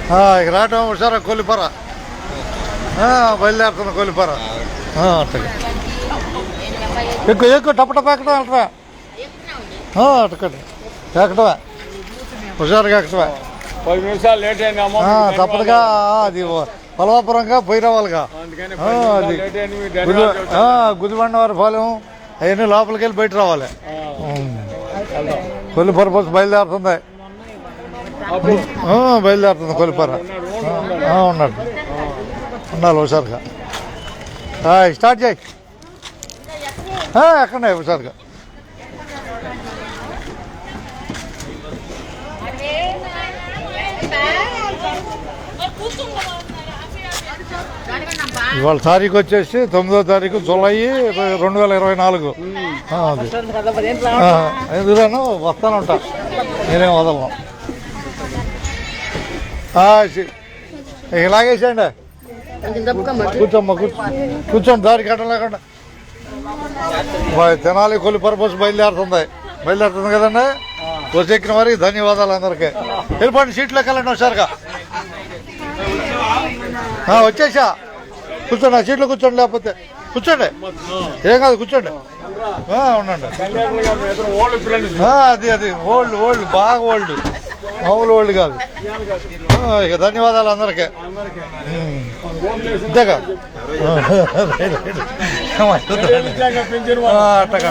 ఇక రావటం హుషారా కొల్లిపర బయలుదేరుతున్నా కొల్లిపర అట్టగా ఎక్కువ ఎక్కువ టపటప ఎక్కడం వెళ్తావా అట్టకండి ఎక్కడవా హుషారుగా ఎక్కడవా 10 నిమిషాలు లేట్ అయినా తప్పదుగా అది పొలవాపురంగా పోయి రావాలిగా అది గుదిబండవారి పాలెం అవన్నీ లోపలికి వెళ్ళి బయట రావాలి కొల్లిపర బస్సు బయలుదేరుతుంది కొల్లిపర ఉన్నాడు ఉండాలి హుషారుగా స్టార్ట్ చేయి ఎక్కడే హుషారుగా ఇవాళ తారీఖు వచ్చేసి 9వ తారీఖు జూలై 2024. ఎదురాను వస్తానంటా నేనేం వదలను. ఇలాగేసేయండి కూర్చోమ్మా కూర్చోండి దారి కట్టం లేకుండా. తెనాలి కొల్లిపర బస్సు బయలుదేరుతుంది కదండి. బస్సు ఎక్కిన వారికి ధన్యవాదాలు అందరికీ. వెళ్ళిపోండి సీట్లోకి వెళ్ళండి హుషారుగా. వచ్చేసా కూర్చోండి ఆ సీట్లో కూర్చోండి లేకపోతే కూర్చోండి ఏం కాదు కూర్చోండి ఉండండి. అది ఓల్డ్ బాగా ఓల్డ్ మామూలు ఓల్డ్ కాదు. ఇక ధన్యవాదాలు అందరికీ. ఇంతేగా అట్టగా